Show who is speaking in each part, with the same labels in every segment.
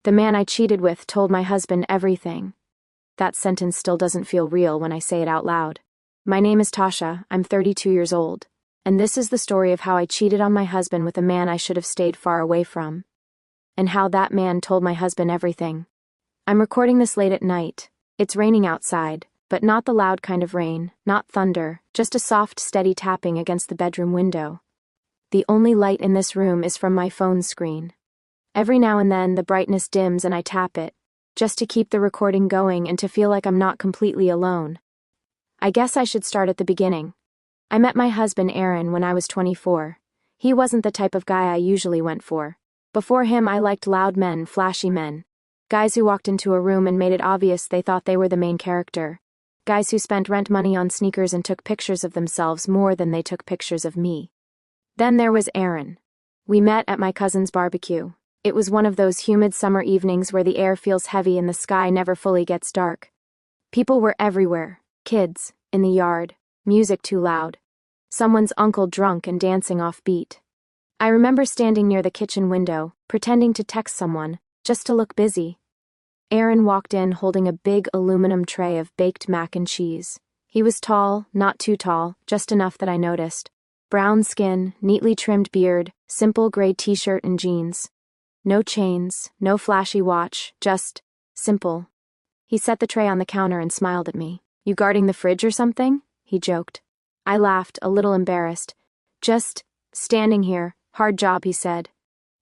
Speaker 1: The man I cheated with told my husband everything. That sentence still doesn't feel real when I say it out loud. My name is Tasha, I'm 32 years old, and this is the story of how I cheated on my husband with a man I should have stayed far away from. And how that man told my husband everything. I'm recording this late at night. It's raining outside, but not the loud kind of rain, not thunder, just a soft, steady tapping against the bedroom window. The only light in this room is from my phone screen. Every now and then the brightness dims and I tap it, just to keep the recording going and to feel like I'm not completely alone. I guess I should start at the beginning. I met my husband Aaron when I was 24. He wasn't the type of guy I usually went for. Before him I liked loud men, flashy men. Guys who walked into a room and made it obvious they thought they were the main character. Guys who spent rent money on sneakers and took pictures of themselves more than they took pictures of me. Then there was Aaron. We met at my cousin's barbecue. It was one of those humid summer evenings where the air feels heavy and the sky never fully gets dark. People were everywhere. Kids, in the yard, music too loud. Someone's uncle drunk and dancing off beat. I remember standing near the kitchen window, pretending to text someone, just to look busy. Aaron walked in holding a big aluminum tray of baked mac and cheese. He was tall, not too tall, just enough that I noticed. Brown skin, neatly trimmed beard, simple gray t-shirt and jeans. No chains, no flashy watch, just simple. He set the tray on the counter and smiled at me. "You guarding the fridge or something?" he joked. I laughed, a little embarrassed. "Just standing here. Hard job," he said.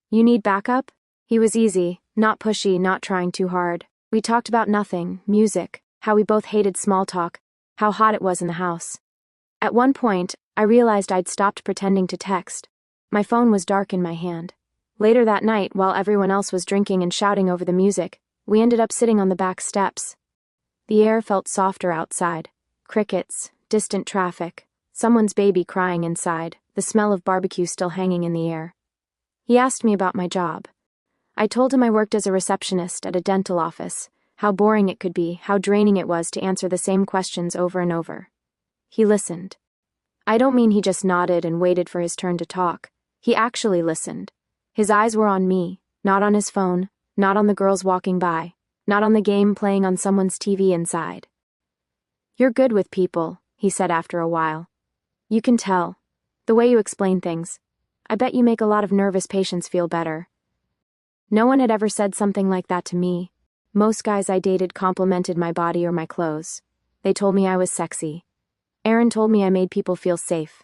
Speaker 1: "You need backup?" He was easy, not pushy, not trying too hard. We talked about nothing, music, how we both hated small talk, how hot it was in the house. At one point, I realized I'd stopped pretending to text. My phone was dark in my hand. Later that night, while everyone else was drinking and shouting over the music, we ended up sitting on the back steps. The air felt softer outside. Crickets, distant traffic, someone's baby crying inside, the smell of barbecue still hanging in the air. He asked me about my job. I told him I worked as a receptionist at a dental office, how boring it could be, how draining it was to answer the same questions over and over. He listened. I don't mean he just nodded and waited for his turn to talk. He actually listened. His eyes were on me, not on his phone, not on the girls walking by, not on the game playing on someone's TV inside. "You're good with people," he said after a while. "You can tell. The way you explain things. I bet you make a lot of nervous patients feel better." No one had ever said something like that to me. Most guys I dated complimented my body or my clothes. They told me I was sexy. Aaron told me I made people feel safe.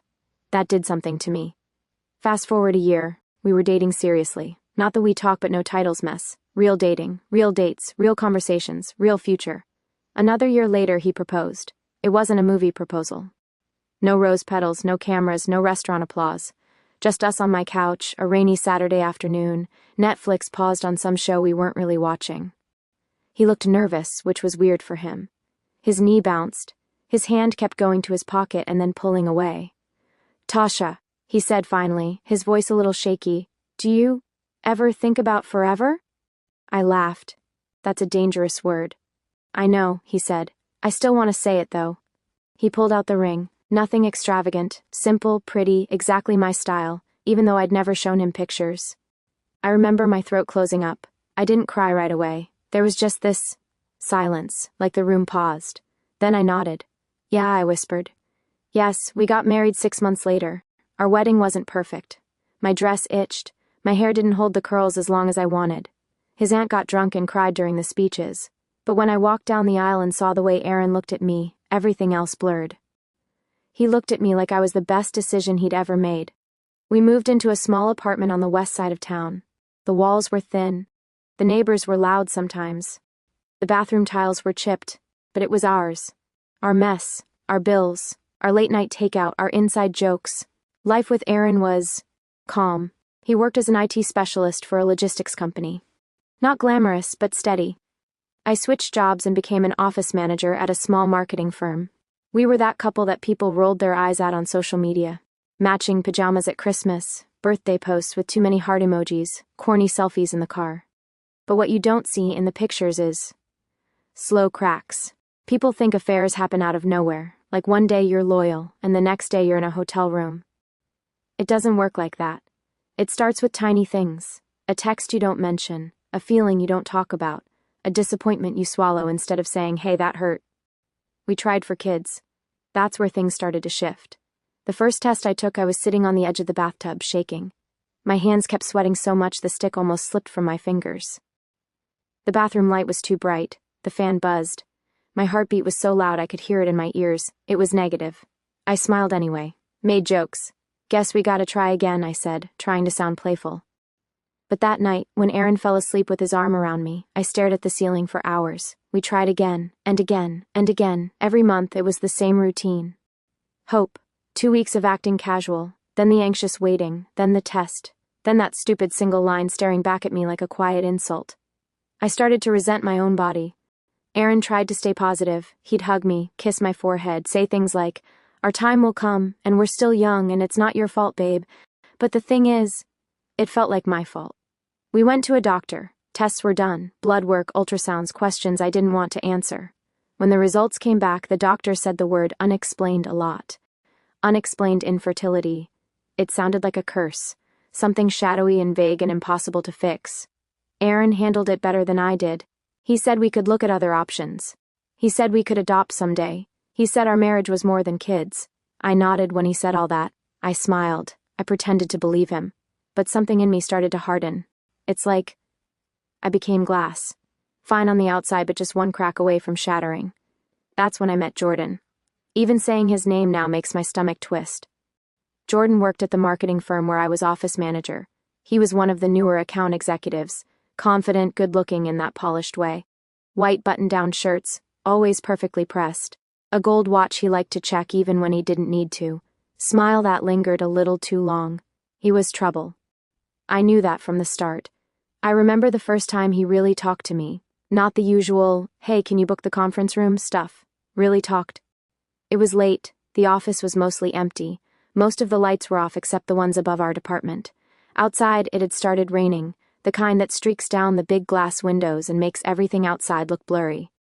Speaker 1: That did something to me. Fast forward a year. We were dating seriously. Not the we talk but no titles mess. Real dating, real dates, real conversations, real future. Another year later he proposed. It wasn't a movie proposal. No rose petals, no cameras, no restaurant applause. Just us on my couch, a rainy Saturday afternoon, Netflix paused on some show we weren't really watching. He looked nervous, which was weird for him. His knee bounced. His hand kept going to his pocket and then pulling away. "Tasha," he said finally, his voice a little shaky, "do you ever think about forever?" I laughed. "That's a dangerous word." "I know," he said. "I still want to say it, though." He pulled out the ring. Nothing extravagant, simple, pretty, exactly my style, even though I'd never shown him pictures. I remember my throat closing up. I didn't cry right away. There was just this silence, like the room paused. Then I nodded. "Yeah," I whispered. "Yes, we got married 6 months later. Our wedding wasn't perfect. My dress itched. My hair didn't hold the curls as long as I wanted. His aunt got drunk and cried during the speeches. But when I walked down the aisle and saw the way Aaron looked at me, everything else blurred. He looked at me like I was the best decision he'd ever made. We moved into a small apartment on the west side of town. The walls were thin. The neighbors were loud sometimes. The bathroom tiles were chipped, but it was ours. Our mess, our bills, our late-night takeout, our inside jokes. Life with Aaron was calm. He worked as an IT specialist for a logistics company. Not glamorous, but steady. I switched jobs and became an office manager at a small marketing firm. We were that couple that people rolled their eyes at on social media. Matching pajamas at Christmas, birthday posts with too many heart emojis, corny selfies in the car. But what you don't see in the pictures is slow cracks. People think affairs happen out of nowhere, like one day you're loyal, and the next day you're in a hotel room. It doesn't work like that. It starts with tiny things. A text you don't mention, a feeling you don't talk about, a disappointment you swallow instead of saying, hey, that hurt. We tried for kids. That's where things started to shift. The first test I took, I was sitting on the edge of the bathtub, shaking. My hands kept sweating so much the stick almost slipped from my fingers. The bathroom light was too bright. The fan buzzed. My heartbeat was so loud I could hear it in my ears. It was negative. I smiled anyway. Made jokes. Guess we gotta try again, I said, trying to sound playful. But that night, when Aaron fell asleep with his arm around me, I stared at the ceiling for hours. We tried again, and again, and again. Every month, it was the same routine. Hope. 2 weeks of acting casual, then the anxious waiting, then the test, then that stupid single line staring back at me like a quiet insult. I started to resent my own body. Aaron tried to stay positive. He'd hug me, kiss my forehead, say things like, our time will come, and we're still young, and it's not your fault, babe. But the thing is, it felt like my fault. We went to a doctor. Tests were done, blood work, ultrasounds, questions I didn't want to answer. When the results came back, the doctor said the word unexplained a lot. Unexplained infertility. It sounded like a curse, something shadowy and vague and impossible to fix. Aaron handled it better than I did. He said we could look at other options. He said we could adopt someday. He said our marriage was more than kids. I nodded when he said all that. I smiled. I pretended to believe him. But something in me started to harden. It's like I became glass. Fine on the outside, but just one crack away from shattering. That's when I met Jordan. Even saying his name now makes my stomach twist. Jordan worked at the marketing firm where I was office manager. He was one of the newer account executives, confident, good-looking in that polished way. White button-down shirts, always perfectly pressed. A gold watch he liked to check even when he didn't need to. Smile that lingered a little too long. He was trouble. I knew that from the start. I remember the first time he really talked to me. Not the usual, hey, can you book the conference room stuff. Really talked. It was late. The office was mostly empty. Most of the lights were off except the ones above our department. Outside, it had started raining, the kind that streaks down the big glass windows and makes everything outside look blurry.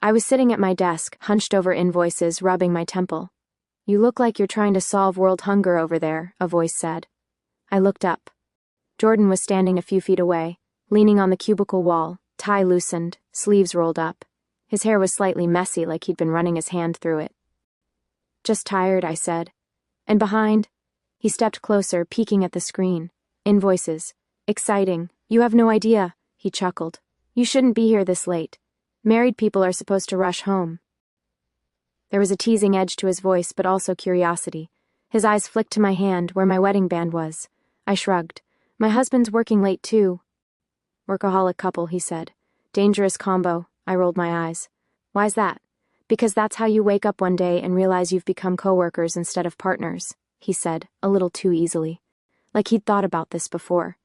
Speaker 1: I was sitting at my desk, hunched over invoices, rubbing my temple. You look like you're trying to solve world hunger over there, a voice said. I looked up. Jordan was standing a few feet away, leaning on the cubicle wall, tie loosened, sleeves rolled up. His hair was slightly messy, like he'd been running his hand through it. Just tired, I said. And behind? He stepped closer, peeking at the screen. Invoices. Exciting. You have no idea, he chuckled. You shouldn't be here this late. Married people are supposed to rush home. There was a teasing edge to his voice, but also curiosity. His eyes flicked to my hand, where my wedding band was. I shrugged. My husband's working late, too. Workaholic couple, he said. Dangerous combo. I rolled my eyes. Why's that? Because that's how you wake up one day and realize you've become coworkers instead of partners, he said, a little too easily. Like he'd thought about this before.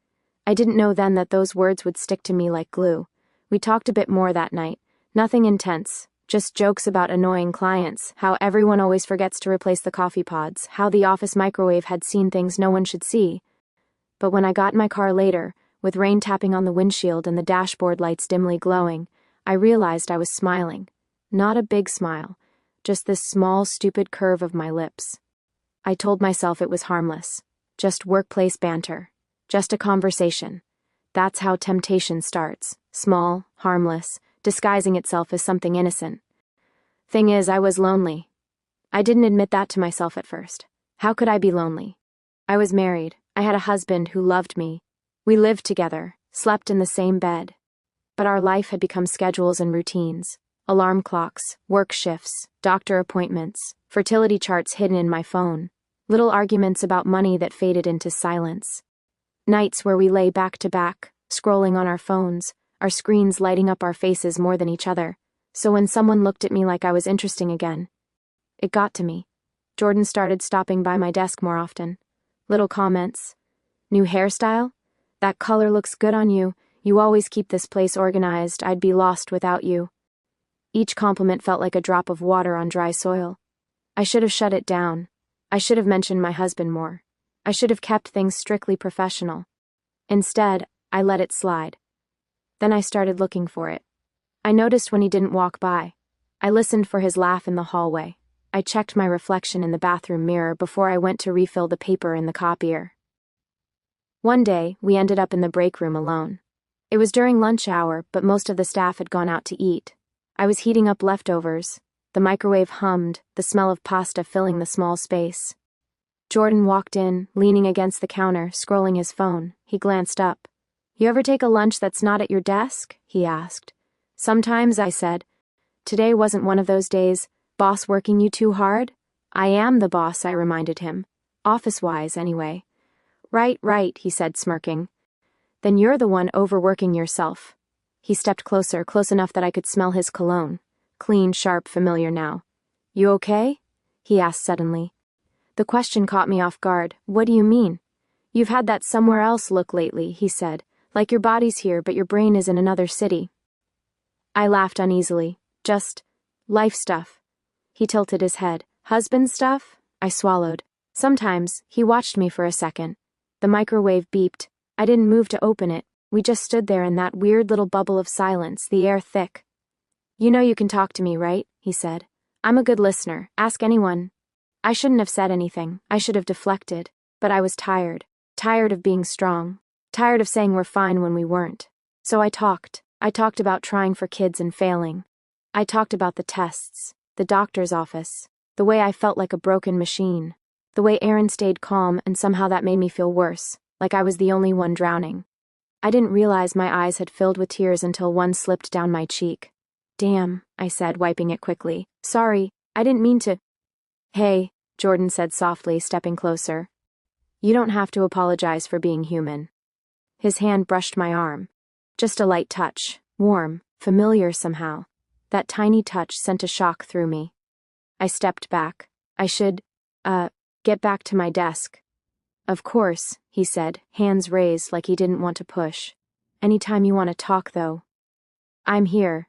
Speaker 1: I didn't know then that those words would stick to me like glue. We talked a bit more that night. Nothing intense. Just jokes about annoying clients, how everyone always forgets to replace the coffee pods, how the office microwave had seen things no one should see. But when I got in my car later, with rain tapping on the windshield and the dashboard lights dimly glowing, I realized I was smiling. Not a big smile, just this small, stupid curve of my lips. I told myself it was harmless. Just workplace banter. Just a conversation. That's how temptation starts. Small, harmless, disguising itself as something innocent. Thing is, I was lonely. I didn't admit that to myself at first. How could I be lonely? I was married. I had a husband who loved me. We lived together, slept in the same bed. But our life had become schedules and routines. Alarm clocks, work shifts, doctor appointments, fertility charts hidden in my phone. Little arguments about money that faded into silence. Nights where we lay back to back, scrolling on our phones, our screens lighting up our faces more than each other. So when someone looked at me like I was interesting again, it got to me. Jordan started stopping by my desk more often. Little comments. New hairstyle? That color looks good on you. You always keep this place organized. I'd be lost without you. Each compliment felt like a drop of water on dry soil. I should have shut it down. I should have mentioned my husband more. I should have kept things strictly professional. Instead, I let it slide. Then I started looking for it. I noticed when he didn't walk by. I listened for his laugh in the hallway. I checked my reflection in the bathroom mirror before I went to refill the paper in the copier. One day, we ended up in the break room alone. It was during lunch hour, but most of the staff had gone out to eat. I was heating up leftovers. The microwave hummed, the smell of pasta filling the small space. Jordan walked in, leaning against the counter, scrolling his phone. He glanced up. "You ever take a lunch that's not at your desk?" he asked. "Sometimes," I said. "Today wasn't one of those days. Boss working you too hard?" "I am the boss," I reminded him. "Office-wise, anyway." Right, he said, smirking. "Then you're the one overworking yourself." He stepped closer, close enough that I could smell his cologne. Clean, sharp, familiar now. "You okay?" he asked suddenly. The question caught me off guard. "What do you mean?" "You've had that somewhere else look lately," he said. "Like your body's here, but your brain is in another city." I laughed uneasily. "Just life stuff." He tilted his head. "Husband stuff?" I swallowed. "Sometimes." He watched me for a second. The microwave beeped. I didn't move to open it. We just stood there in that weird little bubble of silence, the air thick. "You know you can talk to me, right?" he said. "I'm a good listener. Ask anyone." I shouldn't have said anything. I should have deflected. But I was tired. Tired of being strong. Tired of saying we're fine when we weren't. So I talked. I talked about trying for kids and failing. I talked about the tests, the doctor's office, the way I felt like a broken machine, the way Aaron stayed calm, and somehow that made me feel worse, like I was the only one drowning. I didn't realize my eyes had filled with tears until one slipped down my cheek. "Damn," I said, wiping it quickly. "Sorry, I didn't mean to." "Hey," Jordan said softly, stepping closer. "You don't have to apologize for being human." His hand brushed my arm. Just a light touch, warm, familiar somehow. That tiny touch sent a shock through me. I stepped back. "I should, get back to my desk." "Of course," he said, hands raised like he didn't want to push. "Anytime you want to talk, though." "I'm here."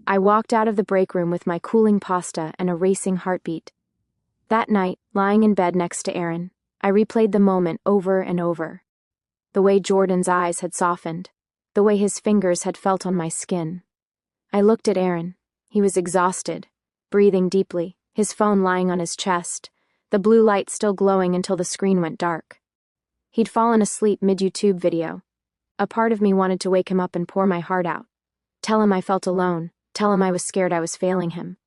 Speaker 1: I walked out of the break room with my cooling pasta and a racing heartbeat. That night, lying in bed next to Aaron, I replayed the moment over and over. The way Jordan's eyes had softened, the way his fingers had felt on my skin. I looked at Aaron. He was exhausted, breathing deeply, his phone lying on his chest, the blue light still glowing until the screen went dark. He'd fallen asleep mid-YouTube video. A part of me wanted to wake him up and pour my heart out. Tell him I felt alone, tell him I was scared I was failing him.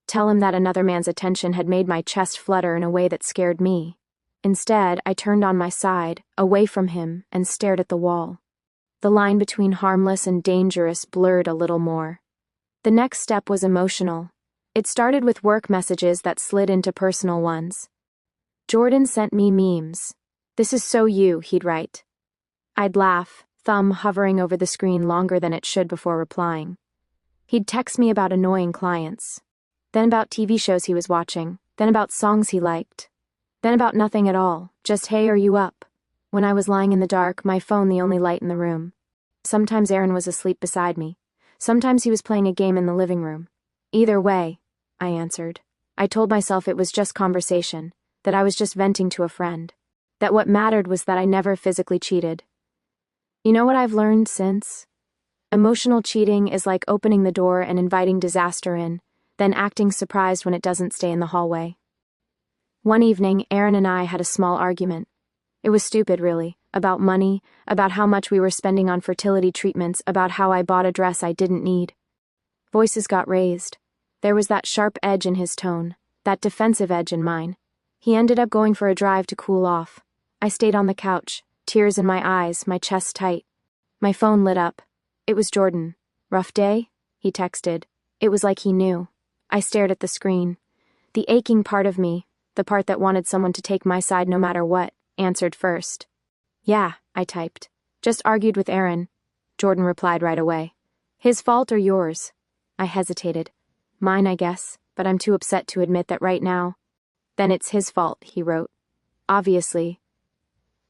Speaker 1: Tell him that another man's attention had made my chest flutter in a way that scared me. Instead, I turned on my side, away from him, and stared at the wall. The line between harmless and dangerous blurred a little more. The next step was emotional. It started with work messages that slid into personal ones. Jordan sent me memes. "This is so you," he'd write. I'd laugh, thumb hovering over the screen longer than it should before replying. He'd text me about annoying clients. Then about TV shows he was watching. Then about songs he liked. Then about nothing at all, just "Hey, are you up?" When I was lying in the dark, my phone the only light in the room. Sometimes Aaron was asleep beside me. Sometimes he was playing a game in the living room. Either way, I answered. I told myself it was just conversation, that I was just venting to a friend, that what mattered was that I never physically cheated. You know what I've learned since? Emotional cheating is like opening the door and inviting disaster in, then acting surprised when it doesn't stay in the hallway. One evening, Aaron and I had a small argument. It was stupid, really, about money, about how much we were spending on fertility treatments, about how I bought a dress I didn't need. Voices got raised. There was that sharp edge in his tone, that defensive edge in mine. He ended up going for a drive to cool off. I stayed on the couch, tears in my eyes, my chest tight. My phone lit up. It was Jordan. "Rough day?" he texted. It was like he knew. I stared at the screen. The aching part of me, the part that wanted someone to take my side no matter what, answered first. "Yeah," I typed. "Just argued with Aaron." Jordan replied right away. "His fault or yours?" I hesitated. "Mine, I guess, but I'm too upset to admit that right now." "Then it's his fault," he wrote. "Obviously."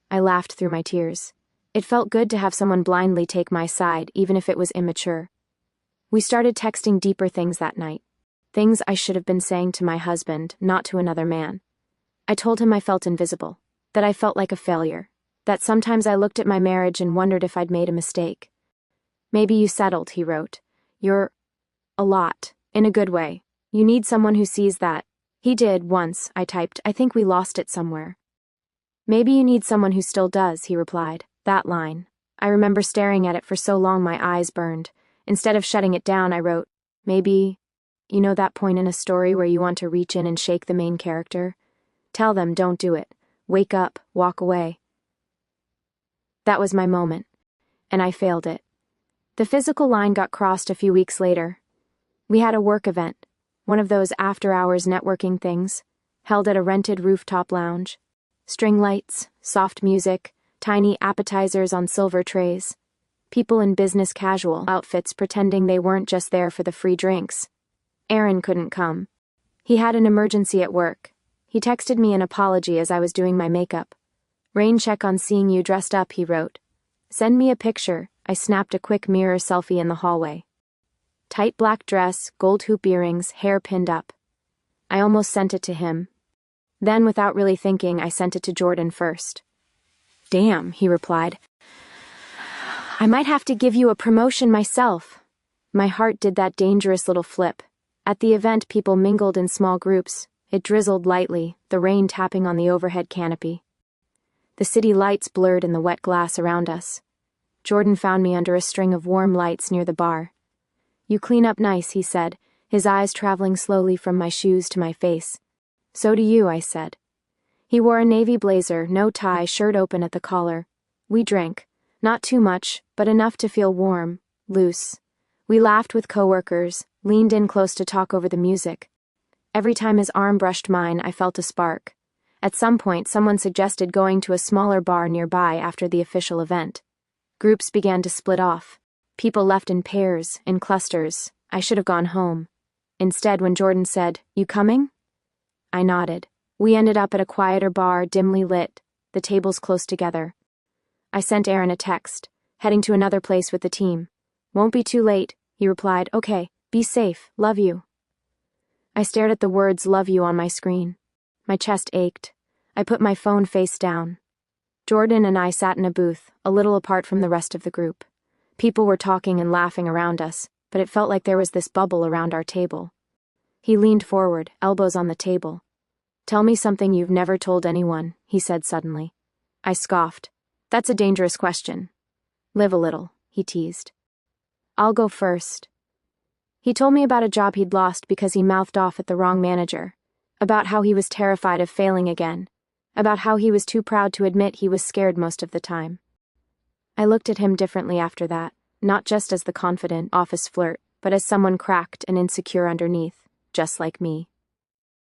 Speaker 1: I laughed through my tears. It felt good to have someone blindly take my side, even if it was immature. We started texting deeper things that night. Things I should have been saying to my husband, not to another man. I told him I felt invisible, that I felt like a failure, that sometimes I looked at my marriage and wondered if I'd made a mistake. "Maybe you settled," he wrote. "You're a lot, in a good way. You need someone who sees that." He did, once, I typed. "I think we lost it somewhere." "Maybe you need someone who still does," he replied. That line. I remember staring at it for so long my eyes burned. Instead of shutting it down, I wrote, maybe, you know that point in a story where you want to reach in and shake the main character? Tell them, don't do it. Wake up, walk away. That was my moment, and I failed it. The physical line got crossed a few weeks later. We had a work event, one of those after-hours networking things, held at a rented rooftop lounge. String lights, soft music, tiny appetizers on silver trays. People in business casual outfits pretending they weren't just there for the free drinks. Aaron couldn't come. He had an emergency at work. He texted me an apology as I was doing my makeup. Rain check on seeing you dressed up, he wrote. Send me a picture. I snapped a quick mirror selfie in the hallway. Tight black dress, gold hoop earrings, hair pinned up. I almost sent it to him. Then, without really thinking, I sent it to Jordan first. Damn, he replied. I might have to give you a promotion myself. My heart did that dangerous little flip. At the event, people mingled in small groups. It drizzled lightly, the rain tapping on the overhead canopy. The city lights blurred in the wet glass around us. Jordan found me under a string of warm lights near the bar. You clean up nice, he said, his eyes traveling slowly from my shoes to my face. So do you, I said. He wore a navy blazer, no tie, shirt open at the collar. We drank. Not too much, but enough to feel warm, loose. We laughed with coworkers, leaned in close to talk over the music. Every time his arm brushed mine, I felt a spark. At some point, someone suggested going to a smaller bar nearby after the official event. Groups began to split off. People left in pairs, in clusters. I should have gone home. Instead, when Jordan said, "You coming?" I nodded. We ended up at a quieter bar, dimly lit, the tables close together. I sent Aaron a text, heading to another place with the team. Won't be too late, he replied. Okay, be safe, love you. I stared at the words love you on my screen. My chest ached. I put my phone face down. Jordan and I sat in a booth, a little apart from the rest of the group. People were talking and laughing around us, but it felt like there was this bubble around our table. He leaned forward, elbows on the table. Tell me something you've never told anyone, he said suddenly. I scoffed. That's a dangerous question. Live a little, he teased. I'll go first. He told me about a job he'd lost because he mouthed off at the wrong manager, about how he was terrified of failing again, about how he was too proud to admit he was scared most of the time. I looked at him differently after that, not just as the confident office flirt, but as someone cracked and insecure underneath, just like me.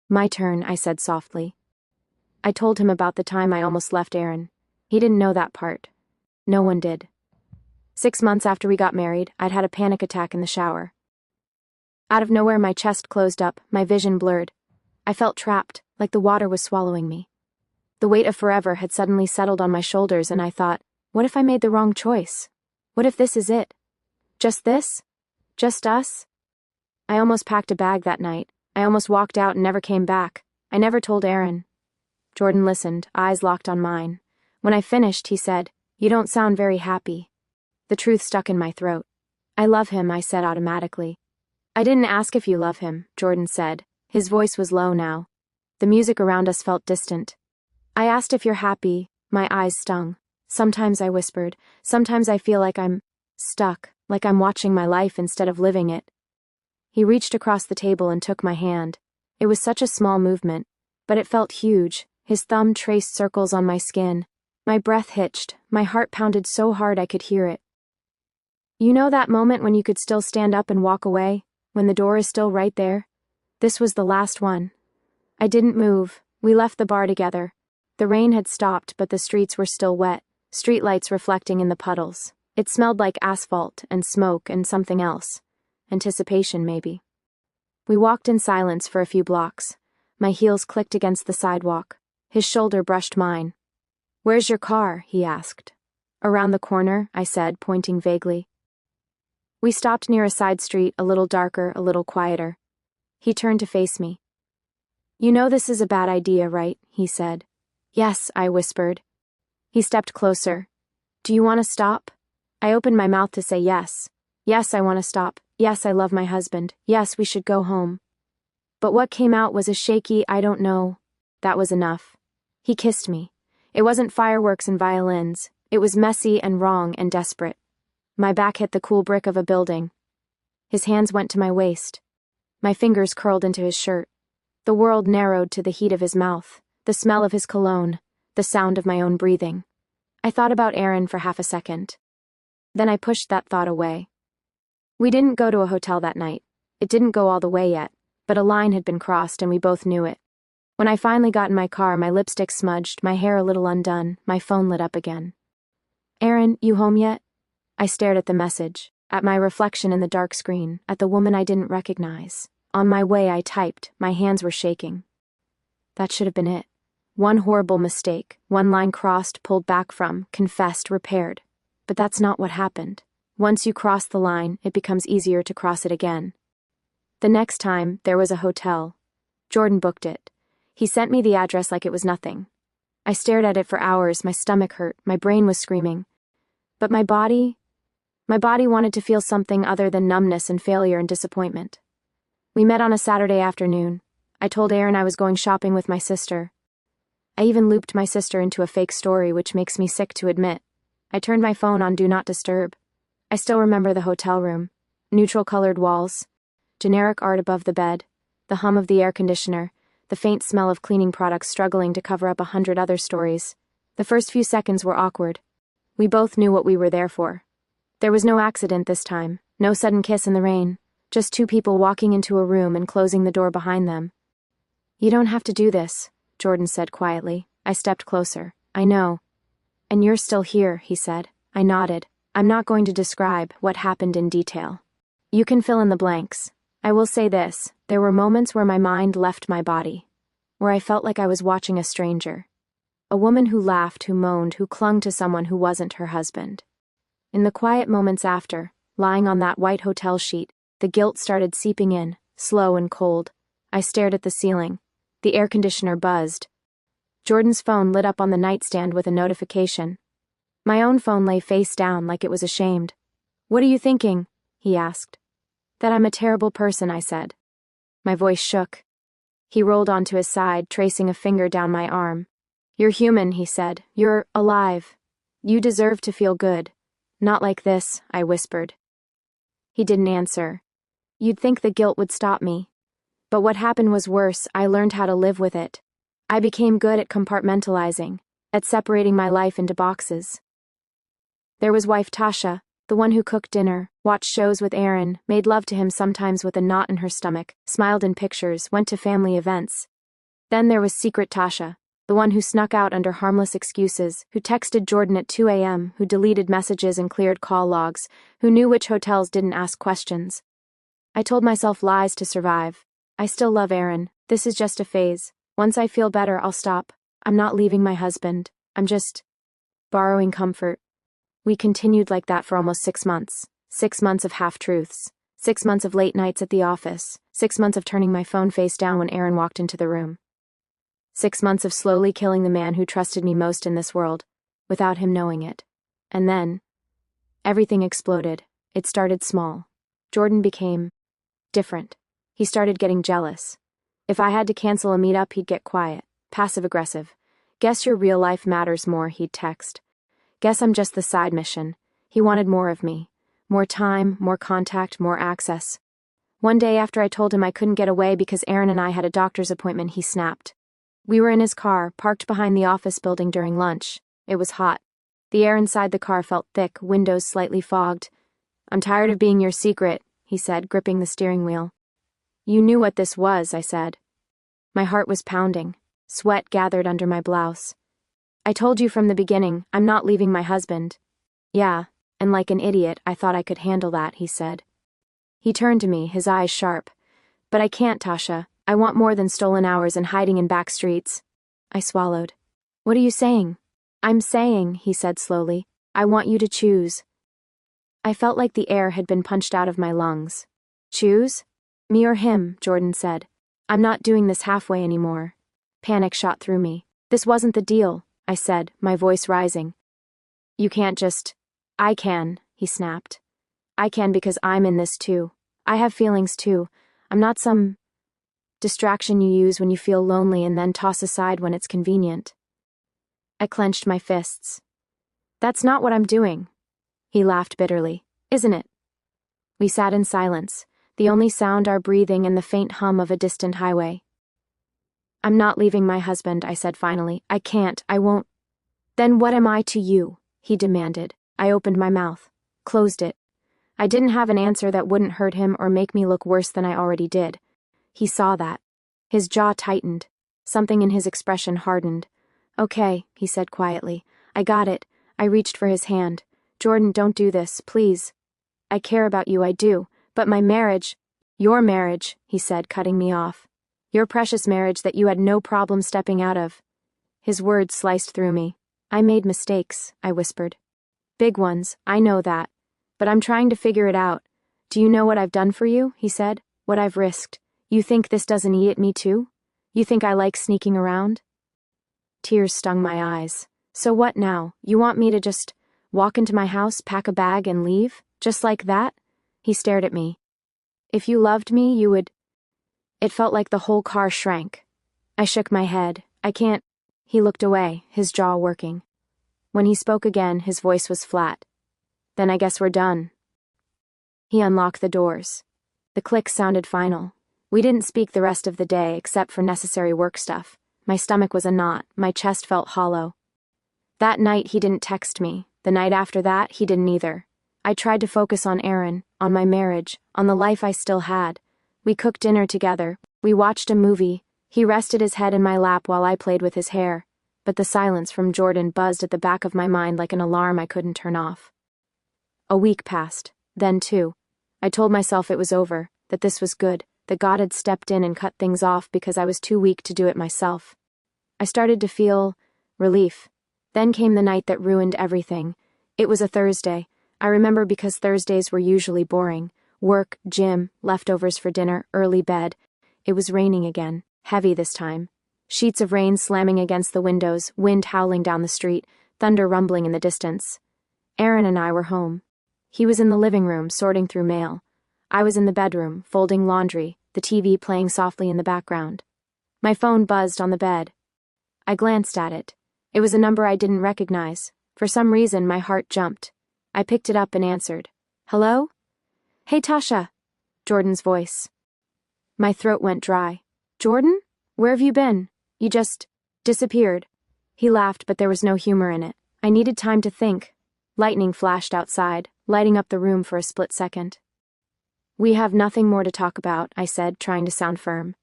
Speaker 1: My turn, I said softly. I told him about the time I almost left Aaron. He didn't know that part. No one did. 6 months after we got married, I'd had a panic attack in the shower. Out of nowhere, my chest closed up, my vision blurred. I felt trapped, like the water was swallowing me. The weight of forever had suddenly settled on my shoulders, and I thought, what if I made the wrong choice? What if this is it? Just this? Just us? I almost packed a bag that night. I almost walked out and never came back. I never told Aaron. Jordan listened, eyes locked on mine. When I finished, he said, You don't sound very happy. The truth stuck in my throat. I love him, I said automatically. I didn't ask if you love him, Jordan said. His voice was low now. The music around us felt distant. I asked if you're happy. My eyes stung. Sometimes I whispered. Sometimes I feel like I'm stuck, like I'm watching my life instead of living it. He reached across the table and took my hand. It was such a small movement, but it felt huge. His thumb traced circles on my skin. My breath hitched. My heart pounded so hard I could hear it. You know that moment when you could still stand up and walk away? When the door is still right there? This was the last one. I didn't move. We left the bar together. The rain had stopped, but the streets were still wet, streetlights reflecting in the puddles. It smelled like asphalt and smoke and something else. Anticipation, maybe. We walked in silence for a few blocks. My heels clicked against the sidewalk. His shoulder brushed mine. Where's your car? He asked. Around the corner, I said, pointing vaguely. We stopped near a side street, a little darker, a little quieter. He turned to face me. You know this is a bad idea, right? He said. Yes, I whispered. He stepped closer. Do you want to stop? I opened my mouth to say yes. Yes, I want to stop. Yes, I love my husband. Yes, we should go home. But what came out was a shaky, I don't know. That was enough. He kissed me. It wasn't fireworks and violins. It was messy and wrong and desperate. My back hit the cool brick of a building. His hands went to my waist. My fingers curled into his shirt. The world narrowed to the heat of his mouth, the smell of his cologne, the sound of my own breathing. I thought about Aaron for half a second. Then I pushed that thought away. We didn't go to a hotel that night. It didn't go all the way yet, but a line had been crossed and we both knew it. When I finally got in my car, my lipstick smudged, my hair a little undone, my phone lit up again. "Aaron, you home yet?" I stared at the message, at my reflection in the dark screen, at the woman I didn't recognize. On my way, I typed, my hands were shaking. That should have been it. One horrible mistake, one line crossed, pulled back from, confessed, repaired. But that's not what happened. Once you cross the line, it becomes easier to cross it again. The next time, there was a hotel. Jordan booked it. He sent me the address like it was nothing. I stared at it for hours, my stomach hurt, my brain was screaming. But my body wanted to feel something other than numbness and failure and disappointment. We met on a Saturday afternoon. I told Aaron I was going shopping with my sister. I even looped my sister into a fake story, which makes me sick to admit. I turned my phone on Do Not Disturb. I still remember the hotel room. Neutral-colored walls. Generic art above the bed. The hum of the air conditioner. The faint smell of cleaning products struggling to cover up 100 other stories. The first few seconds were awkward. We both knew what we were there for. There was no accident this time. No sudden kiss in the rain. Just two people walking into a room and closing the door behind them. "You don't have to do this," Jordan said quietly. I stepped closer. "I know." "And you're still here," he said. I nodded. "I'm not going to describe what happened in detail. You can fill in the blanks. I will say this, there were moments where my mind left my body, where I felt like I was watching a stranger. A woman who laughed, who moaned, who clung to someone who wasn't her husband. In the quiet moments after, lying on that white hotel sheet, the guilt started seeping in, slow and cold. I stared at the ceiling. The air conditioner buzzed. Jordan's phone lit up on the nightstand with a notification. My own phone lay face down like it was ashamed. "What are you thinking?" he asked. "That I'm a terrible person," I said. My voice shook. He rolled onto his side, tracing a finger down my arm. "You're human," he said. "You're alive. You deserve to feel good. Not like this," I whispered. He didn't answer. You'd think the guilt would stop me. But what happened was worse. I learned how to live with it. I became good at compartmentalizing, at separating my life into boxes. There was wife Tasha, the one who cooked dinner, watched shows with Aaron, made love to him sometimes with a knot in her stomach, smiled in pictures, went to family events. Then there was secret Tasha, the one who snuck out under harmless excuses, who texted Jordan at 2 a.m., who deleted messages and cleared call logs, who knew which hotels didn't ask questions. I told myself lies to survive. I still love Aaron. This is just a phase. Once I feel better, I'll stop. I'm not leaving my husband. I'm just borrowing comfort. We continued like that for almost 6 months. 6 months of half-truths. 6 months of late nights at the office. 6 months of turning my phone face down when Aaron walked into the room. 6 months of slowly killing the man who trusted me most in this world, without him knowing it. And then, everything exploded. It started small. Jordan became different. He started getting jealous. If I had to cancel a meetup, he'd get quiet, passive-aggressive. "Guess your real life matters more," he'd text. "Guess I'm just the side mission." He wanted more of me. More time, more contact, more access. One day after I told him I couldn't get away because Aaron and I had a doctor's appointment, he snapped. We were in his car, parked behind the office building during lunch. It was hot. The air inside the car felt thick, windows slightly fogged. "I'm tired of being your secret," he said, gripping the steering wheel. "You knew what this was," I said. My heart was pounding. Sweat gathered under my blouse. "I told you from the beginning, I'm not leaving my husband." "Yeah, and like an idiot, I thought I could handle that," he said. He turned to me, his eyes sharp. "But I can't, Tasha. I want more than stolen hours and hiding in back streets." I swallowed. "What are you saying?" "I'm saying," he said slowly, "I want you to choose." I felt like the air had been punched out of my lungs. "Choose? Me or him," Jordan said. "I'm not doing this halfway anymore." Panic shot through me. "This wasn't the deal," I said, my voice rising. "You can't just—" "I can," he snapped. "I can because I'm in this too. I have feelings too. I'm not some distraction you use when you feel lonely and then toss aside when it's convenient." I clenched my fists. That's not what I'm doing. He laughed bitterly. Isn't it? We sat in silence, the only sound our breathing and the faint hum of a distant highway. I'm not leaving my husband, I said finally. I can't, I won't. Then what am I to you? He demanded. I opened my mouth, closed it. I didn't have an answer that wouldn't hurt him or make me look worse than I already did. He saw that. His jaw tightened. Something in his expression hardened. Okay, he said quietly. I got it. I reached for his hand. Jordan, don't do this, please. I care about you, I do. But my marriage... Your marriage, he said, cutting me off. Your precious marriage that you had no problem stepping out of. His words sliced through me. I made mistakes, I whispered. Big ones, I know that. But I'm trying to figure it out. Do you know what I've done for you? He said. What I've risked. You think this doesn't eat at me too? You think I like sneaking around? Tears stung my eyes. So what now? You want me to just walk into my house, pack a bag, and leave? Just like that? He stared at me. If you loved me, you would... It felt like the whole car shrank. I shook my head. I can't... He looked away, his jaw working. When he spoke again, his voice was flat. Then I guess we're done. He unlocked the doors. The click sounded final. We didn't speak the rest of the day except for necessary work stuff. My stomach was a knot, my chest felt hollow. That night he didn't text me. The night after that, he didn't either. I tried to focus on Aaron, on my marriage, on the life I still had. We cooked dinner together. We watched a movie. He rested his head in my lap while I played with his hair. But the silence from Jordan buzzed at the back of my mind like an alarm I couldn't turn off. A week passed. Then, too. I told myself it was over, that this was good, that God had stepped in and cut things off because I was too weak to do it myself. I started to feel relief. Then came the night that ruined everything. It was a Thursday. I remember because Thursdays were usually boring. Work, gym, leftovers for dinner, early bed. It was raining again, heavy this time. Sheets of rain slamming against the windows, wind howling down the street, thunder rumbling in the distance. Aaron and I were home. He was in the living room, sorting through mail. I was in the bedroom, folding laundry, the TV playing softly in the background. My phone buzzed on the bed. I glanced at it. It was a number I didn't recognize. For some reason, my heart jumped. I picked it up and answered. Hello? Hey, Tasha. Jordan's voice. My throat went dry. Jordan? Where have you been? You just disappeared. He laughed, but there was no humor in it. I needed time to think. Lightning flashed outside, lighting up the room for a split second. We have nothing more to talk about, I said, trying to sound firm.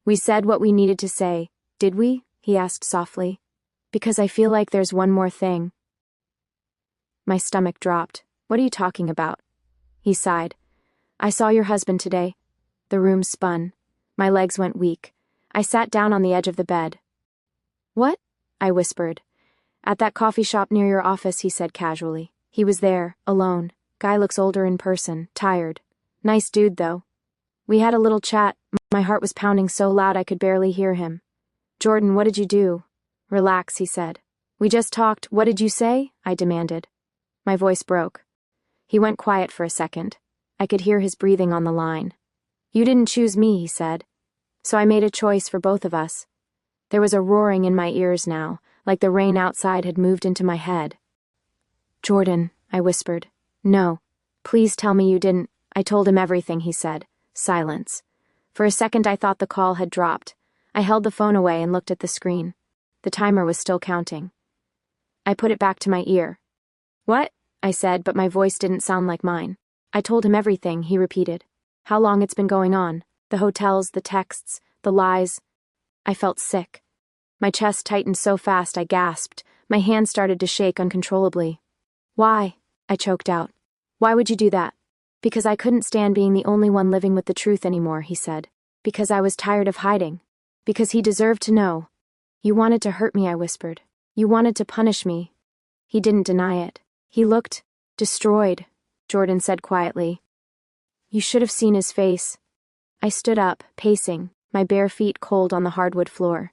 Speaker 1: We said what we needed to say, did we? He asked softly. Because I feel like there's one more thing. My stomach dropped. What are you talking about? He sighed. I saw your husband today. The room spun. My legs went weak. I sat down on the edge of the bed. What? I whispered. At that coffee shop near your office, he said casually. He was there, alone. Guy looks older in person, tired. Nice dude, though. We had a little chat. My heart was pounding so loud I could barely hear him. Jordan, what did you do? Relax, he said. We just talked. What did you say? I demanded. My voice broke. He went quiet for a second. I could hear his breathing on the line. You didn't choose me, he said. So I made a choice for both of us. There was a roaring in my ears now, like the rain outside had moved into my head. Jordan, I whispered. No. Please tell me you didn't. I told him everything, he said. Silence. For a second I thought the call had dropped. I held the phone away and looked at the screen. The timer was still counting. I put it back to my ear. What? I said, but my voice didn't sound like mine. I told him everything, he repeated. How long it's been going on. The hotels, the texts, the lies. I felt sick. My chest tightened so fast I gasped. My hands started to shake uncontrollably. Why? I choked out. Why would you do that? Because I couldn't stand being the only one living with the truth anymore, he said. Because I was tired of hiding. Because he deserved to know. You wanted to hurt me, I whispered. You wanted to punish me. He didn't deny it. He looked destroyed, Jordan said quietly. You should have seen his face. I stood up, pacing, my bare feet cold on the hardwood floor.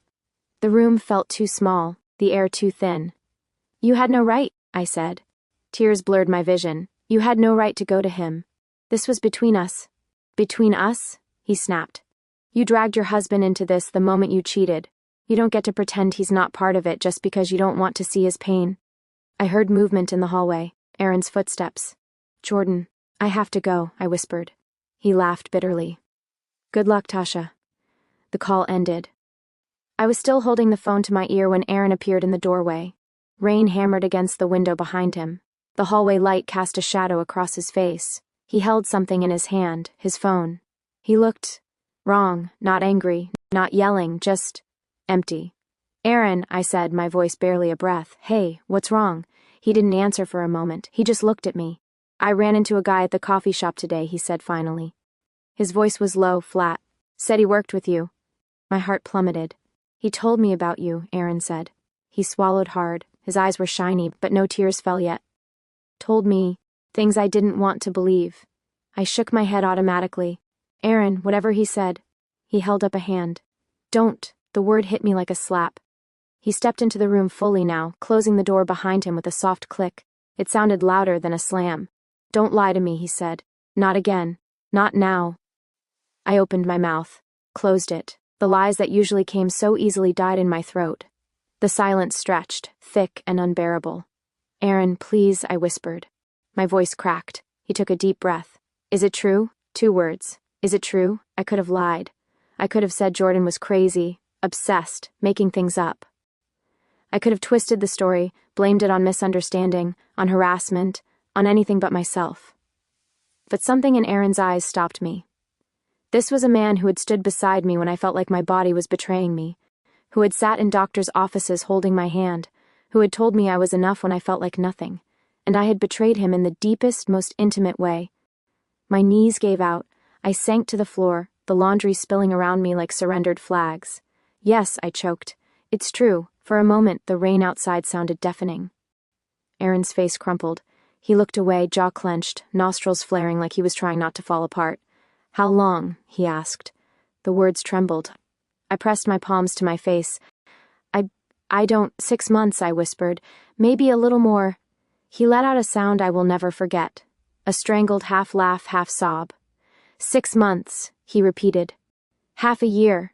Speaker 1: The room felt too small, the air too thin. You had no right, I said. Tears blurred my vision. You had no right to go to him. This was between us. Between us? He snapped. You dragged your husband into this the moment you cheated. You don't get to pretend he's not part of it just because you don't want to see his pain. I heard movement in the hallway, Aaron's footsteps. "Jordan, I have to go," I whispered. He laughed bitterly. "Good luck, Tasha." The call ended. I was still holding the phone to my ear when Aaron appeared in the doorway. Rain hammered against the window behind him. The hallway light cast a shadow across his face. He held something in his hand, his phone. He looked wrong, not angry, not yelling, just empty. "Aaron," I said, my voice barely a breath. "Hey, what's wrong?" He didn't answer for a moment. He just looked at me. "I ran into a guy at the coffee shop today," he said finally. His voice was low, flat. "Said he worked with you." My heart plummeted. "He told me about you," Aaron said. He swallowed hard. His eyes were shiny, but no tears fell yet. "Told me things I didn't want to believe." I shook my head automatically. "Aaron, whatever he said." He held up a hand. "Don't." The word hit me like a slap. He stepped into the room fully now, closing the door behind him with a soft click. It sounded louder than a slam. "Don't lie to me," he said. "Not again. Not now." I opened my mouth, closed it. The lies that usually came so easily died in my throat. The silence stretched, thick and unbearable. "Aaron, please," I whispered. My voice cracked. He took a deep breath. "Is it true?" 2 words. "Is it true?" I could have lied. I could have said Jordan was crazy, obsessed, making things up. I could have twisted the story, blamed it on misunderstanding, on harassment, on anything but myself. But something in Aaron's eyes stopped me. This was a man who had stood beside me when I felt like my body was betraying me, who had sat in doctors' offices holding my hand, who had told me I was enough when I felt like nothing, and I had betrayed him in the deepest, most intimate way. My knees gave out. I sank to the floor, the laundry spilling around me like surrendered flags. "Yes," I choked. "It's true." For a moment, the rain outside sounded deafening. Aaron's face crumpled. He looked away, jaw clenched, nostrils flaring like he was trying not to fall apart. "How long?" he asked. The words trembled. I pressed my palms to my face. I don't... 6 months, I whispered. Maybe a little more. He let out a sound I will never forget. A strangled half-laugh, half-sob. 6 months, he repeated. Half a year.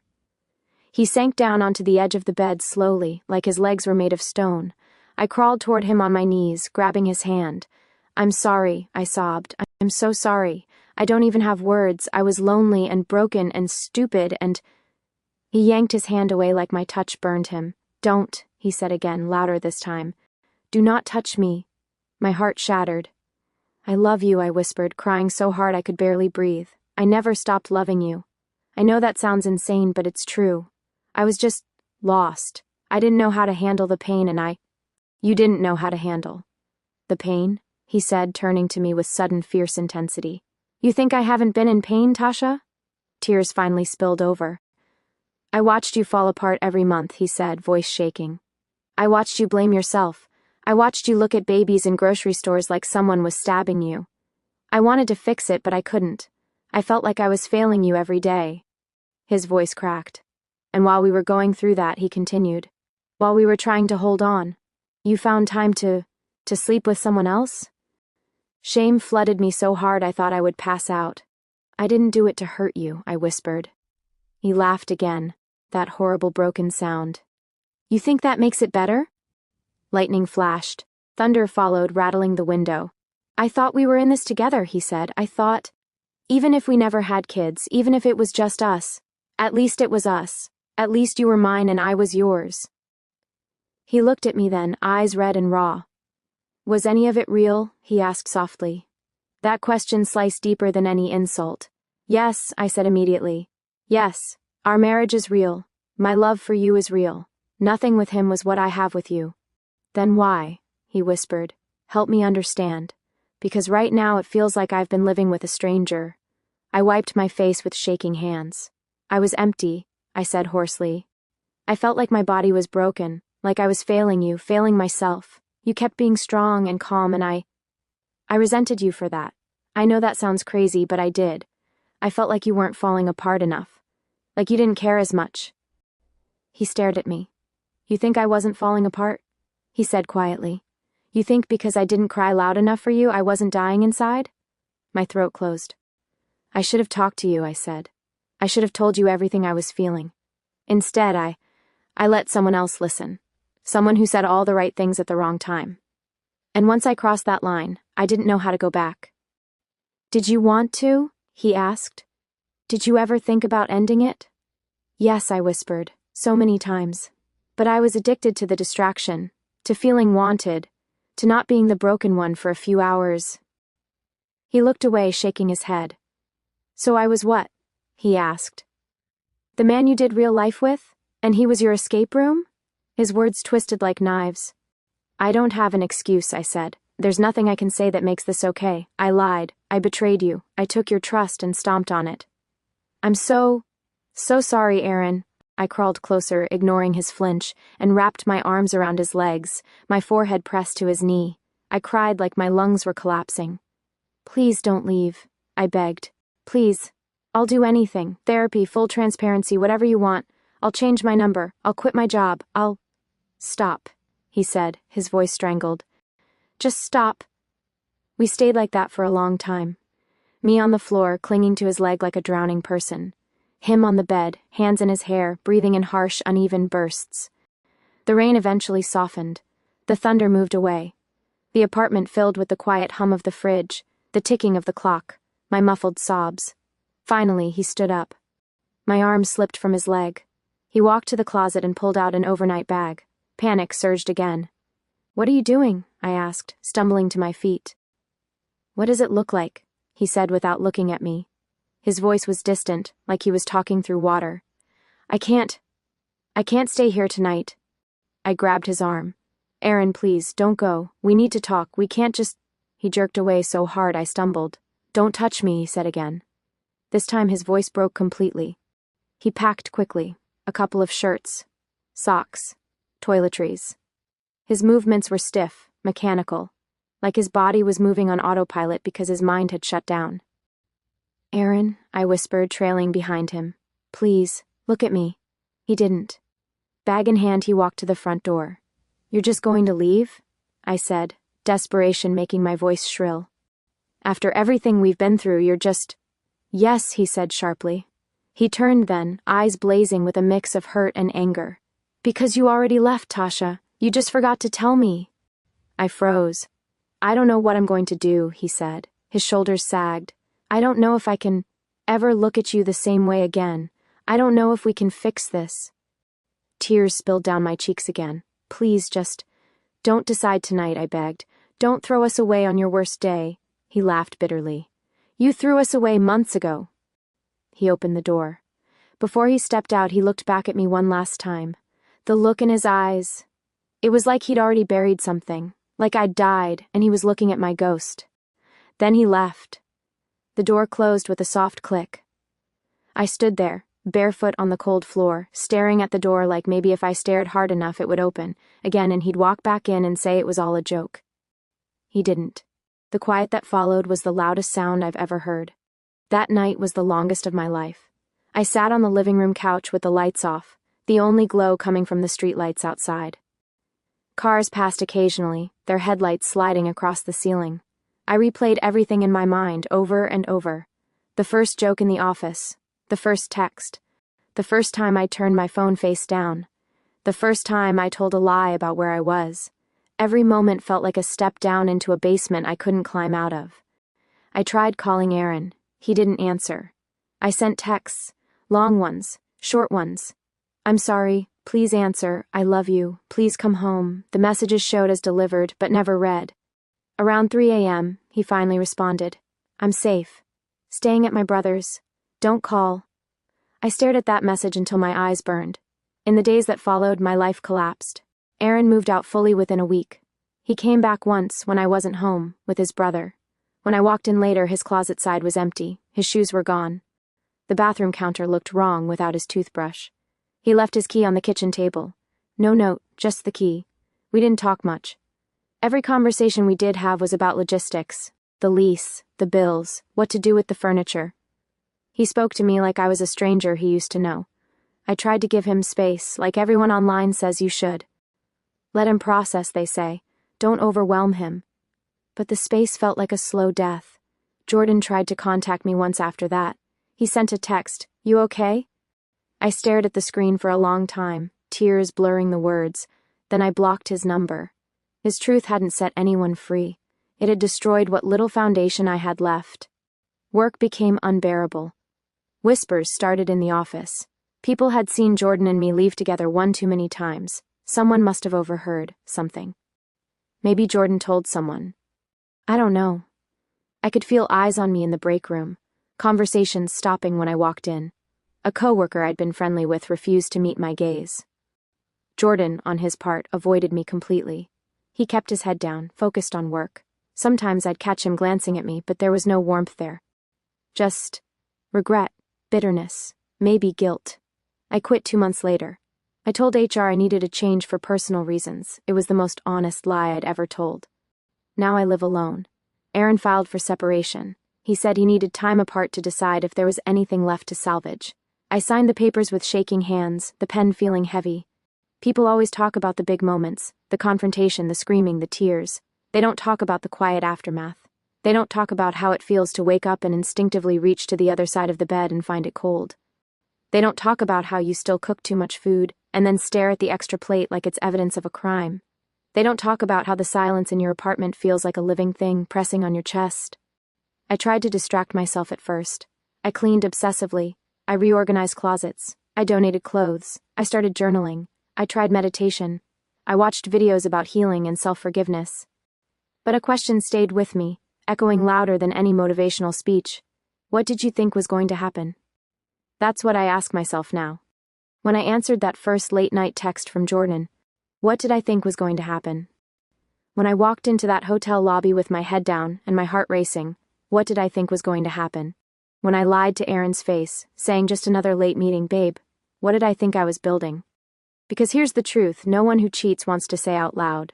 Speaker 1: He sank down onto the edge of the bed slowly, like his legs were made of stone. I crawled toward him on my knees, grabbing his hand. "I'm sorry," I sobbed. "I'm so sorry. I don't even have words. I was lonely and broken and stupid and..." He yanked his hand away like my touch burned him. "Don't," he said again, louder this time. "Do not touch me." My heart shattered. "I love you," I whispered, crying so hard I could barely breathe. "I never stopped loving you. I know that sounds insane, but it's true. I was just lost. I didn't know how to handle the pain and You didn't know how to handle the pain?" he said, turning to me with sudden fierce intensity. "You think I haven't been in pain, Tasha?" Tears finally spilled over. "I watched you fall apart every month," he said, voice shaking. "I watched you blame yourself. I watched you look at babies in grocery stores like someone was stabbing you. I wanted to fix it, but I couldn't. I felt like I was failing you every day." His voice cracked. "And while we were going through that," he continued, "while we were trying to hold on, you found time to sleep with someone else?" Shame flooded me so hard I thought I would pass out. "I didn't do it to hurt you," I whispered. He laughed again, that horrible broken sound. "You think that makes it better?" Lightning flashed. Thunder followed, rattling the window. "I thought we were in this together," he said. "I thought... Even if we never had kids, even if it was just us, at least it was us. At least you were mine and I was yours." He looked at me then, eyes red and raw. "Was any of it real?" he asked softly. That question sliced deeper than any insult. "Yes," I said immediately. "Yes, our marriage is real. My love for you is real. Nothing with him was what I have with you." "Then why?" he whispered. "Help me understand. Because right now it feels like I've been living with a stranger." I wiped my face with shaking hands. "I was empty," I said hoarsely. "I felt like my body was broken, like I was failing you, failing myself. You kept being strong and calm and I resented you for that. I know that sounds crazy, but I did. I felt like you weren't falling apart enough. Like you didn't care as much." He stared at me. "You think I wasn't falling apart?" he said quietly. "You think because I didn't cry loud enough for you, I wasn't dying inside?" My throat closed. "I should have talked to you," I said. "I should have told you everything I was feeling. Instead, I let someone else listen. Someone who said all the right things at the wrong time." And once I crossed that line, I didn't know how to go back. "Did you want to?" he asked. "Did you ever think about ending it?" "Yes," I whispered, so many times. But I was addicted to the distraction, to feeling wanted, to not being the broken one for a few hours. He looked away, shaking his head. "So I was what?" he asked. "The man you did real life with? And he was your escape room?" His words twisted like knives. "I don't have an excuse," I said. "There's nothing I can say that makes this okay. I lied. I betrayed you. I took your trust and stomped on it." "I'm so sorry, Aaron." I crawled closer, ignoring his flinch, and wrapped my arms around his legs, my forehead pressed to his knee. I cried like my lungs were collapsing. "Please don't leave," I begged. "Please. I'll do anything. Therapy, full transparency, whatever you want. I'll change my number. I'll quit my job. I'll—" "Stop," he said, his voice strangled. "Just stop." We stayed like that for a long time. Me on the floor, clinging to his leg like a drowning person. Him on the bed, hands in his hair, breathing in harsh, uneven bursts. The rain eventually softened. The thunder moved away. The apartment filled with the quiet hum of the fridge, the ticking of the clock, my muffled sobs. Finally, he stood up. My arm slipped from his leg. He walked to the closet and pulled out an overnight bag. Panic surged again. "What are you doing?" I asked, stumbling to my feet. "What does it look like?" he said without looking at me. His voice was distant, like he was talking through water. I can't stay here tonight." I grabbed his arm. "Aaron, please, don't go. We need to talk. We can't just—" He jerked away so hard I stumbled. "Don't touch me," he said again. This time his voice broke completely. He packed quickly. A couple of shirts, socks, toiletries. His movements were stiff, mechanical, like his body was moving on autopilot because his mind had shut down. "Aaron," I whispered, trailing behind him. "Please, look at me." He didn't. Bag in hand, he walked to the front door. "You're just going to leave?" I said, desperation making my voice shrill. "After everything we've been through, you're just—" "Yes," he said sharply. He turned then, eyes blazing with a mix of hurt and anger. "Because you already left, Tasha. You just forgot to tell me." I froze. "I don't know what I'm going to do," he said. His shoulders sagged. "I don't know if I can ever look at you the same way again. I don't know if we can fix this." Tears spilled down my cheeks again. "Please just don't decide tonight," I begged. "Don't throw us away on your worst day." He laughed bitterly. "You threw us away months ago." He opened the door. Before he stepped out, he looked back at me one last time. The look in his eyes. It was like he'd already buried something, like I'd died and he was looking at my ghost. Then he left. The door closed with a soft click. I stood there, barefoot on the cold floor, staring at the door like maybe if I stared hard enough it would open again and he'd walk back in and say it was all a joke. He didn't. The quiet that followed was the loudest sound I've ever heard. That night was the longest of my life. I sat on the living room couch with the lights off, the only glow coming from the streetlights outside. Cars passed occasionally, their headlights sliding across the ceiling. I replayed everything in my mind over and over. The first joke in the office, the first text, the first time I turned my phone face down, the first time I told a lie about where I was. Every moment felt like a step down into a basement I couldn't climb out of. I tried calling Aaron. He didn't answer. I sent texts, long ones, short ones. "I'm sorry, please answer, I love you, please come home." The messages showed as delivered, but never read. Around 3 a.m., he finally responded. "I'm safe. Staying at my brother's. Don't call." I stared at that message until my eyes burned. In the days that followed, my life collapsed. Aaron moved out fully within a week. He came back once, when I wasn't home, with his brother. When I walked in later, his closet side was empty. His shoes were gone. The bathroom counter looked wrong without his toothbrush. He left his key on the kitchen table. No note, just the key. We didn't talk much. Every conversation we did have was about logistics, the lease, the bills, what to do with the furniture. He spoke to me like I was a stranger he used to know. I tried to give him space, like everyone online says you should. Let him process, they say. Don't overwhelm him. But the space felt like a slow death. Jordan tried to contact me once after that. He sent a text, "You okay?" I stared at the screen for a long time, tears blurring the words. Then I blocked his number. His truth hadn't set anyone free. It had destroyed what little foundation I had left. Work became unbearable. Whispers started in the office. People had seen Jordan and me leave together one too many times. Someone must have overheard something. Maybe Jordan told someone. I don't know. I could feel eyes on me in the break room, conversations stopping when I walked in. A coworker I'd been friendly with refused to meet my gaze. Jordan, on his part, avoided me completely. He kept his head down, focused on work. Sometimes I'd catch him glancing at me, but there was no warmth there. Just regret, bitterness, maybe guilt. I quit 2 months later. I told HR I needed a change for personal reasons. It was the most honest lie I'd ever told. Now I live alone. Aaron filed for separation. He said he needed time apart to decide if there was anything left to salvage. I signed the papers with shaking hands, the pen feeling heavy. People always talk about the big moments, the confrontation, the screaming, the tears. They don't talk about the quiet aftermath. They don't talk about how it feels to wake up and instinctively reach to the other side of the bed and find it cold. They don't talk about how you still cook too much food and then stare at the extra plate like it's evidence of a crime. They don't talk about how the silence in your apartment feels like a living thing pressing on your chest. I tried to distract myself at first. I cleaned obsessively. I reorganized closets. I donated clothes. I started journaling. I tried meditation. I watched videos about healing and self-forgiveness. But a question stayed with me, echoing louder than any motivational speech. What did you think was going to happen? That's what I ask myself now. When I answered that first late-night text from Jordan, what did I think was going to happen? When I walked into that hotel lobby with my head down and my heart racing, what did I think was going to happen? When I lied to Aaron's face, saying just another late meeting, babe, what did I think I was building? Because here's the truth, no one who cheats wants to say out loud.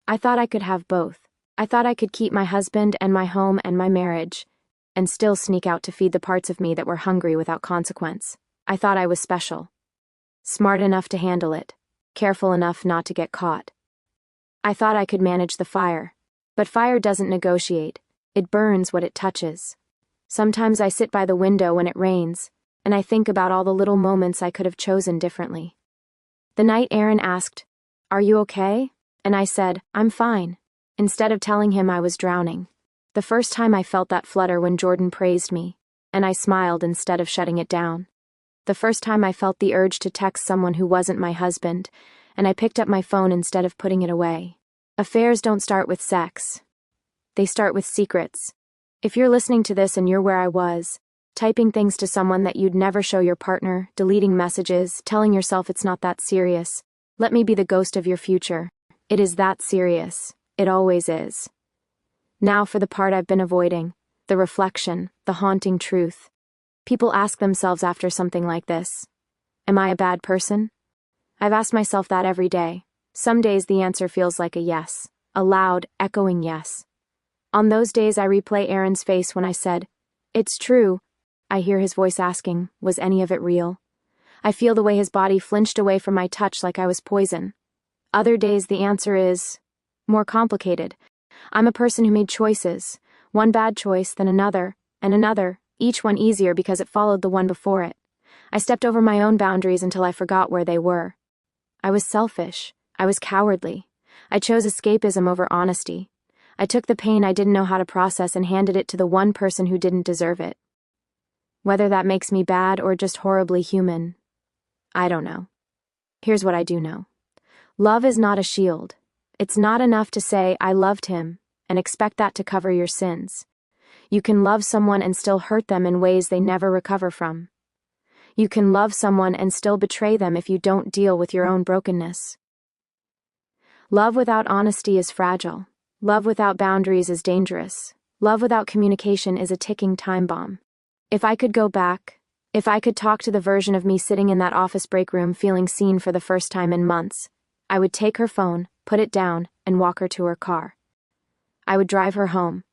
Speaker 1: I thought I could have both. I thought I could keep my husband and my home and my marriage, and still sneak out to feed the parts of me that were hungry without consequence. I thought I was special. Smart enough to handle it. Careful enough not to get caught. I thought I could manage the fire. But fire doesn't negotiate. It burns what it touches. Sometimes I sit by the window when it rains, and I think about all the little moments I could have chosen differently. The night Aaron asked, "Are you okay?" and I said, "I'm fine," instead of telling him I was drowning. The first time I felt that flutter when Jordan praised me, and I smiled instead of shutting it down. The first time I felt the urge to text someone who wasn't my husband, and I picked up my phone instead of putting it away. Affairs don't start with sex. They start with secrets. If you're listening to this and you're where I was, typing things to someone that you'd never show your partner, deleting messages, telling yourself it's not that serious, let me be the ghost of your future. It is that serious. It always is. Now for the part I've been avoiding, the reflection, the haunting truth. People ask themselves after something like this, am I a bad person? I've asked myself that every day. Some days the answer feels like a yes, a loud, echoing yes. On those days I replay Aaron's face when I said, "It's true." I hear his voice asking, was any of it real? I feel the way his body flinched away from my touch like I was poison. Other days the answer is more complicated. I'm a person who made choices, one bad choice, then another, and another, each one easier because it followed the one before it. I stepped over my own boundaries until I forgot where they were. I was selfish. I was cowardly. I chose escapism over honesty. I took the pain I didn't know how to process and handed it to the one person who didn't deserve it. Whether that makes me bad or just horribly human, I don't know. Here's what I do know. Love is not a shield. It's not enough to say, "I loved him," and expect that to cover your sins. You can love someone and still hurt them in ways they never recover from. You can love someone and still betray them if you don't deal with your own brokenness. Love without honesty is fragile. Love without boundaries is dangerous. Love without communication is a ticking time bomb. If I could go back, if I could talk to the version of me sitting in that office break room feeling seen for the first time in months, I would take her phone, put it down, and walk her to her car. I would drive her home.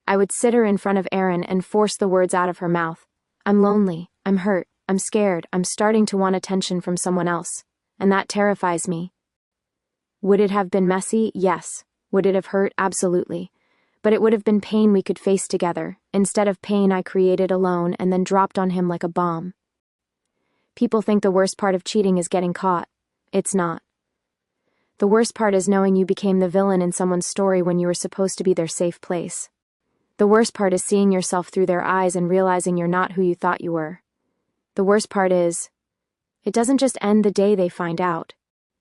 Speaker 1: I would sit her in front of Aaron and force the words out of her mouth. I'm lonely, I'm hurt, I'm scared, I'm starting to want attention from someone else, and that terrifies me. Would it have been messy? Yes. Would it have hurt? Absolutely. But it would have been pain we could face together, instead of pain I created alone and then dropped on him like a bomb. People think the worst part of cheating is getting caught. It's not. The worst part is knowing you became the villain in someone's story when you were supposed to be their safe place. The worst part is seeing yourself through their eyes and realizing you're not who you thought you were. The worst part is, it doesn't just end the day they find out.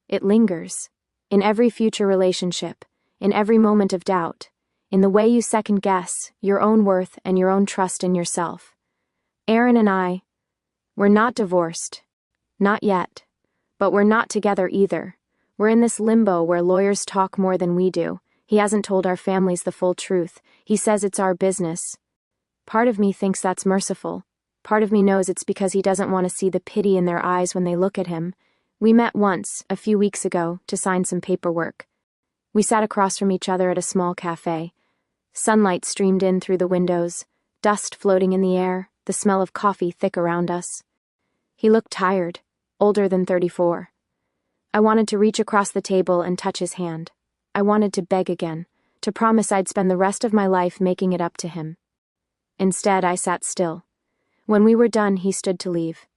Speaker 1: It lingers. In every future relationship, in every moment of doubt, in the way you second-guess your own worth and your own trust in yourself. Aaron and we're not divorced. Not yet. But we're not together either. We're in this limbo where lawyers talk more than we do. He hasn't told our families the full truth. He says it's our business. Part of me thinks that's merciful. Part of me knows it's because he doesn't want to see the pity in their eyes when they look at him. We met once, a few weeks ago, to sign some paperwork. We sat across from each other at a small cafe. Sunlight streamed in through the windows, dust floating in the air, the smell of coffee thick around us. He looked tired, older than 34. I wanted to reach across the table and touch his hand. I wanted to beg again, to promise I'd spend the rest of my life making it up to him. Instead, I sat still. When we were done, he stood to leave.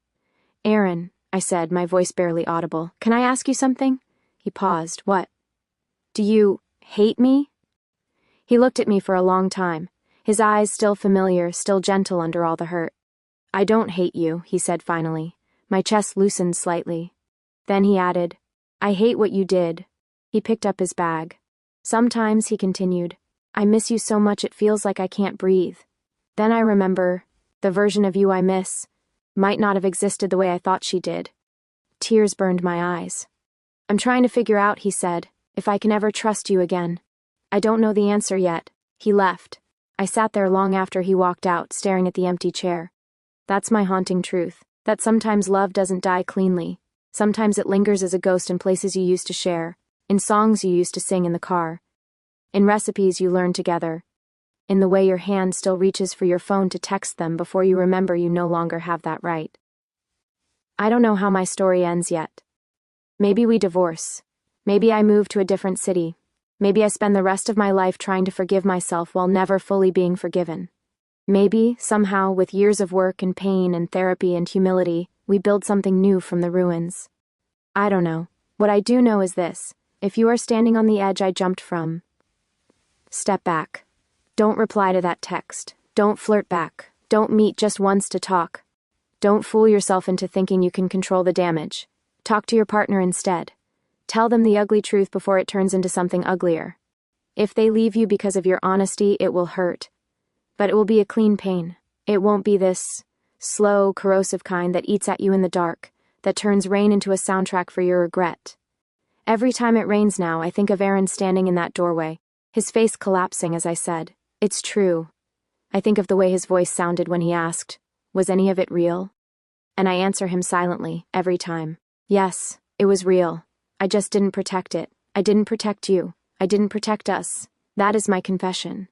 Speaker 1: "Aaron," I said, my voice barely audible, "can I ask you something?" He paused. "What?" "Do you hate me?" He looked at me for a long time, his eyes still familiar, still gentle under all the hurt. "I don't hate you," he said finally. My chest loosened slightly. Then he added, "I hate what you did." He picked up his bag. "Sometimes," he continued, "I miss you so much it feels like I can't breathe. Then I remember, the version of you I miss might not have existed the way I thought she did." Tears burned my eyes. "I'm trying to figure out," he said, "if I can ever trust you again. I don't know the answer yet." He left. I sat there long after he walked out, staring at the empty chair. That's my haunting truth, that sometimes love doesn't die cleanly. Sometimes it lingers as a ghost in places you used to share, in songs you used to sing in the car, in recipes you learned together, in the way your hand still reaches for your phone to text them before you remember you no longer have that right. I don't know how my story ends yet. Maybe we divorce. Maybe I move to a different city. Maybe I spend the rest of my life trying to forgive myself while never fully being forgiven. Maybe, somehow, with years of work and pain and therapy and humility, we build something new from the ruins. I don't know. What I do know is this: if you are standing on the edge I jumped from, step back. Don't reply to that text. Don't flirt back. Don't meet just once to talk. Don't fool yourself into thinking you can control the damage. Talk to your partner instead. Tell them the ugly truth before it turns into something uglier. If they leave you because of your honesty, it will hurt. But it will be a clean pain. It won't be this slow, corrosive kind that eats at you in the dark, that turns rain into a soundtrack for your regret. Every time it rains now, I think of Aaron standing in that doorway, his face collapsing as I said, "It's true." I think of the way his voice sounded when he asked, "Was any of it real?" And I answer him silently, every time, "Yes, it was real. I just didn't protect it. I didn't protect you. I didn't protect us." That is my confession.